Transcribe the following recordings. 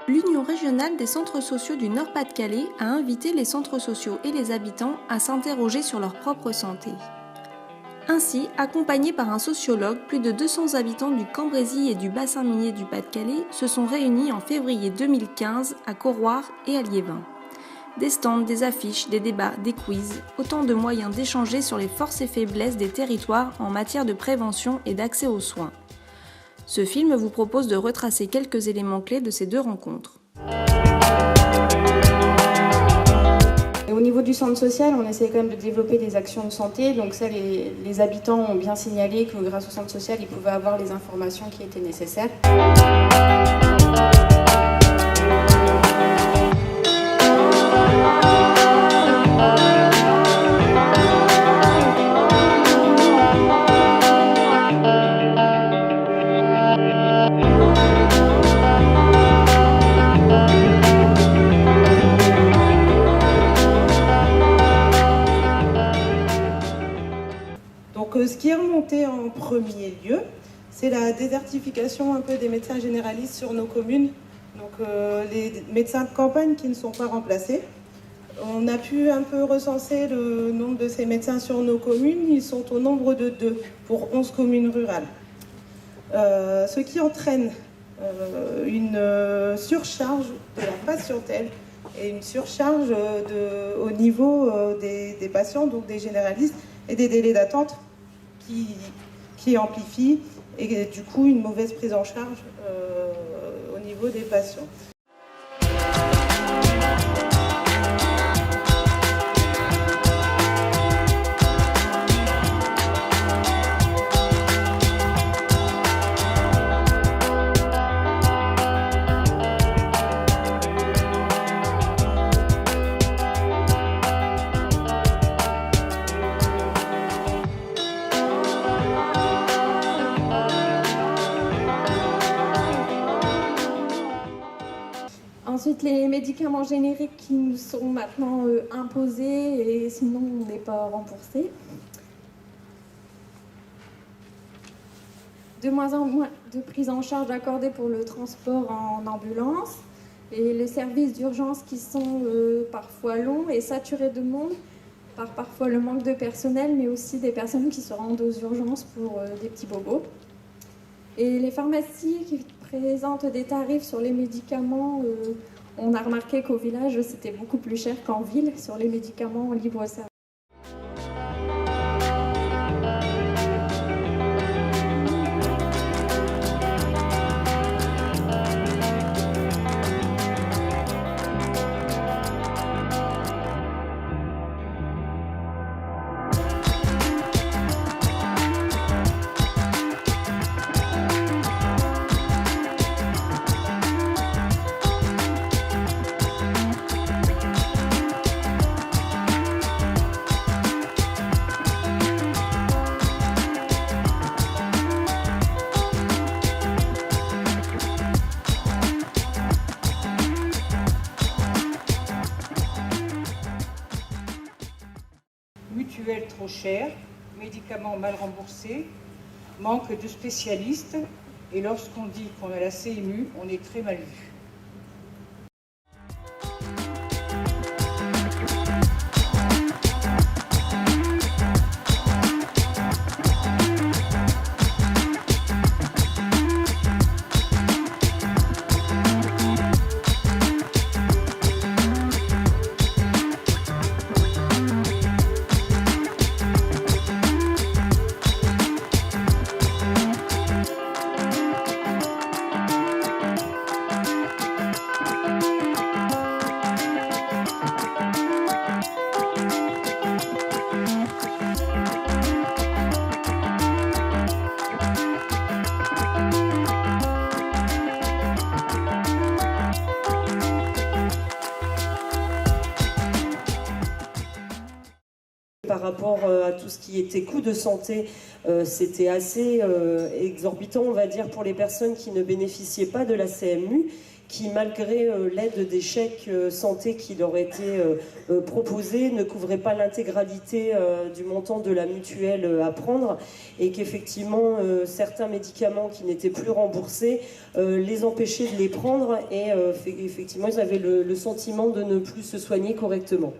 L'Union régionale des centres sociaux du Nord-Pas-de-Calais a invité les centres sociaux et les habitants à s'interroger sur leur propre santé. Ainsi, accompagnés par un sociologue, plus de 200 habitants du Cambrésis et du bassin minier du Pas-de-Calais se sont réunis en février 2015 à Corroir et à Liévin. Des stands, des affiches, des débats, des quiz, autant de moyens d'échanger sur les forces et faiblesses des territoires en matière de prévention et d'accès aux soins. Ce film vous propose de retracer quelques éléments clés de ces deux rencontres. Et au niveau du centre social, on essaie quand même de développer des actions de santé. Donc ça, les habitants ont bien signalé que grâce au centre social, ils pouvaient avoir les informations qui étaient nécessaires. Donc ce qui est remonté en premier lieu, c'est la désertification un peu des médecins généralistes sur nos communes. Donc les médecins de campagne qui ne sont pas remplacés. On a pu un peu recenser le nombre de ces médecins sur nos communes. Ils sont au nombre de 2 pour 11 communes rurales. Ce qui entraîne une surcharge de la patientèle et une surcharge au niveau des patients, donc des généralistes, et des délais d'attente qui amplifient, et du coup une mauvaise prise en charge au niveau des patients. Ensuite, les médicaments génériques qui nous sont maintenant imposés et sinon on n'est pas remboursé. De moins en moins de prise en charge accordée pour le transport en ambulance et les services d'urgence qui sont parfois longs et saturés de monde par parfois le manque de personnel, mais aussi des personnes qui se rendent aux urgences pour des petits bobos. Et les pharmacies qui présentent des tarifs sur les médicaments, on a remarqué qu'au village, c'était beaucoup plus cher qu'en ville sur les médicaments en libre-service. Mutuelles trop chères, médicaments mal remboursés, manque de spécialistes, et lorsqu'on dit qu'on a la CMU, on est très mal vu. Par rapport à tout ce qui était coût de santé, c'était assez exorbitant, on va dire, pour les personnes qui ne bénéficiaient pas de la CMU. qui, malgré l'aide des chèques santé qui leur était proposée, ne couvrait pas l'intégralité du montant de la mutuelle à prendre, et qu'effectivement certains médicaments qui n'étaient plus remboursés les empêchaient de les prendre, et effectivement ils avaient le sentiment de ne plus se soigner correctement.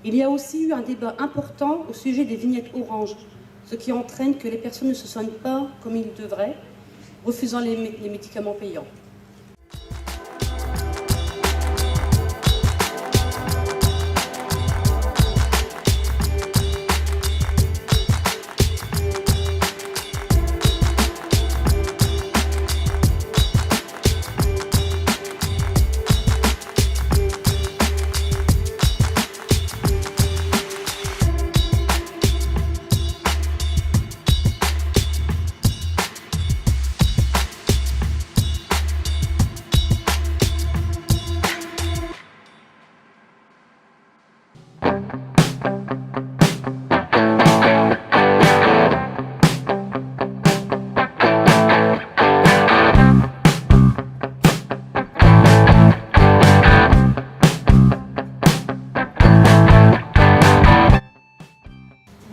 Il y a aussi eu un débat important au sujet des vignettes orange, ce qui entraîne que les personnes ne se soignent pas comme ils devraient, refusant les médicaments payants.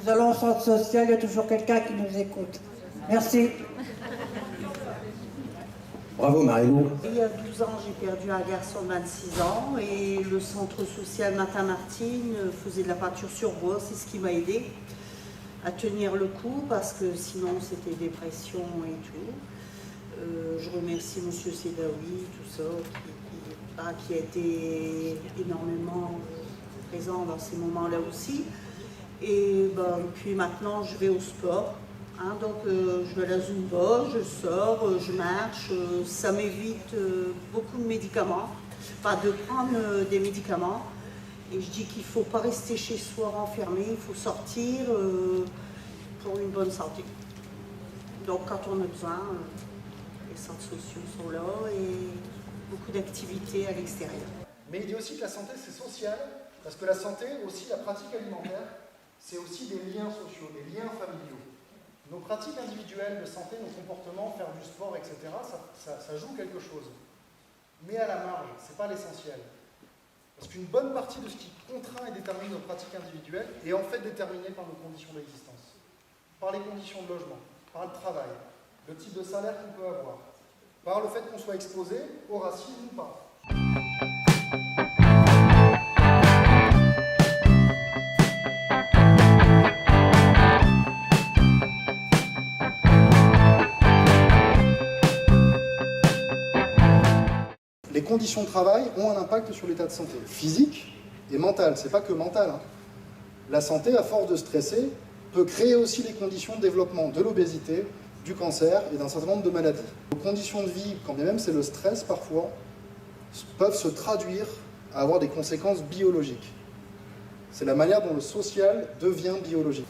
Nous allons au centre social, il y a toujours quelqu'un qui nous écoute. Merci. Bravo Marie-Lou. Il y a 12 ans, j'ai perdu un garçon de 26 ans et le centre social Martin-Martine faisait de la peinture sur bois. C'est ce qui m'a aidé à tenir le coup parce que sinon c'était dépression et tout. Je remercie M. Sedaoui, tout ça, qui a été énormément présent dans ces moments-là aussi. Et puis maintenant, je vais au sport. Donc je vais à la Zumba, je sors, je marche. Ça m'évite beaucoup de médicaments, de prendre des médicaments. Et je dis qu'il ne faut pas rester chez soi renfermé, il faut sortir pour une bonne santé. Donc quand on a besoin, les centres sociaux sont là et beaucoup d'activités à l'extérieur. Mais il dit aussi que la santé c'est social, parce que la santé, aussi la pratique alimentaire, c'est aussi des liens sociaux, des liens familiaux. Nos pratiques individuelles de santé, nos comportements, faire du sport, etc., ça joue quelque chose. Mais à la marge, ce n'est pas l'essentiel. Parce qu'une bonne partie de ce qui contraint et détermine nos pratiques individuelles est en fait déterminée par nos conditions d'existence, par les conditions de logement, par le travail, le type de salaire qu'on peut avoir, par le fait qu'on soit exposé au racisme ou pas. Les conditions de travail ont un impact sur l'état de santé, physique et mental. C'est pas que mental. La santé, à force de stresser, peut créer aussi les conditions de développement de l'obésité, du cancer et d'un certain nombre de maladies. Les conditions de vie, quand bien même c'est le stress parfois, peuvent se traduire à avoir des conséquences biologiques. C'est la manière dont le social devient biologique.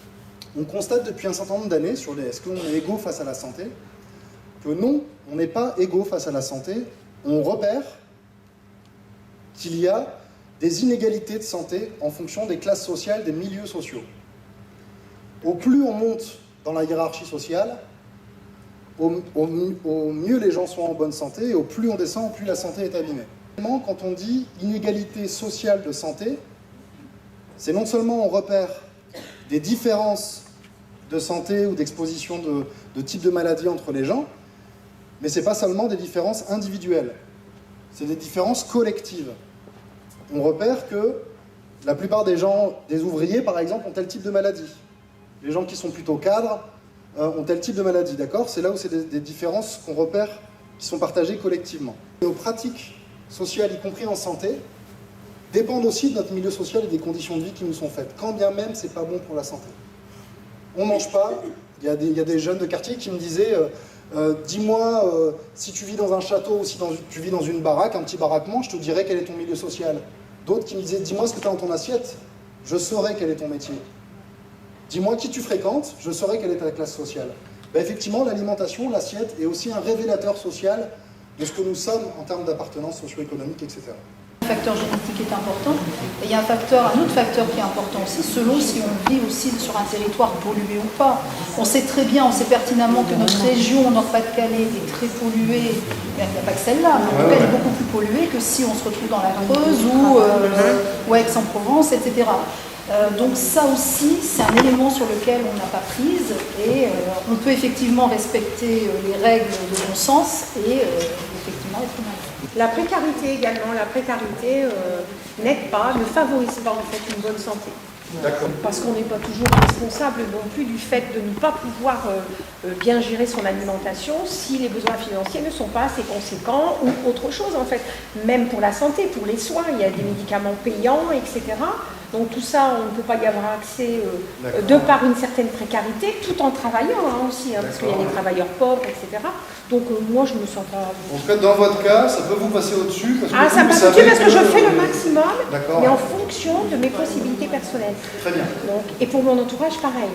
On constate depuis un certain nombre d'années sur est-ce qu'on est égaux face à la santé, que non, on n'est pas égaux face à la santé. On repère qu'il y a des inégalités de santé en fonction des classes sociales, des milieux sociaux. Au plus on monte dans la hiérarchie sociale, au mieux les gens sont en bonne santé, et au plus on descend, au plus la santé est abîmée. Quand on dit inégalité sociale de santé, c'est non seulement on repère des différences de santé ou d'exposition de types de maladies entre les gens, mais ce n'est pas seulement des différences individuelles, c'est des différences collectives. On repère que la plupart des gens, des ouvriers par exemple, ont tel type de maladie. Les gens qui sont plutôt cadres ont tel type de maladie, d'accord ? C'est là où c'est des différences qu'on repère, qui sont partagées collectivement. Nos pratiques sociales, y compris en santé, dépendent aussi de notre milieu social et des conditions de vie qui nous sont faites, quand bien même c'est pas bon pour la santé. On ne mange pas. Il y a des jeunes de quartier qui me disaient Dis-moi si tu vis dans un château ou si tu vis dans une baraque, un petit baraquement, je te dirais quel est ton milieu social. D'autres qui me disaient, dis-moi ce que tu as dans ton assiette, je saurais quel est ton métier. Dis-moi qui tu fréquentes, je saurais quelle est ta classe sociale. Ben effectivement, l'alimentation, l'assiette est aussi un révélateur social de ce que nous sommes en termes d'appartenance socio-économique, etc. Le facteur génétique est important. Et il y a un autre facteur qui est important aussi, selon si on vit aussi sur un territoire pollué ou pas. On sait très bien, on sait pertinemment que notre région Nord-Pas-de-Calais est très polluée. Il n'y a pas que celle-là, mais en tout cas elle est beaucoup plus polluée que si on se retrouve dans la Creuse ou Aix-en-Provence, etc. Donc ça aussi, c'est un élément sur lequel on n'a pas prise et on peut effectivement respecter les règles de bon sens et effectivement être mal. La précarité également, la précarité n'aide pas, ne favorise pas en fait une bonne santé. Parce qu'on n'est pas toujours responsable non plus du fait de ne pas pouvoir bien gérer son alimentation si les besoins financiers ne sont pas assez conséquents ou autre chose en fait. Même pour la santé, pour les soins, il y a des médicaments payants, etc. Donc tout ça, on ne peut pas y avoir accès de par une certaine précarité, tout en travaillant aussi, parce qu'il y a des travailleurs pauvres, etc. Donc moi, je ne me sens pas... En tout cas, dans votre cas, ça peut vous passer au-dessus parce que ça passe au-dessus parce que je fais le maximum, mais D'accord. en fonction de mes possibilités personnelles. Très bien. Donc, et pour mon entourage, pareil.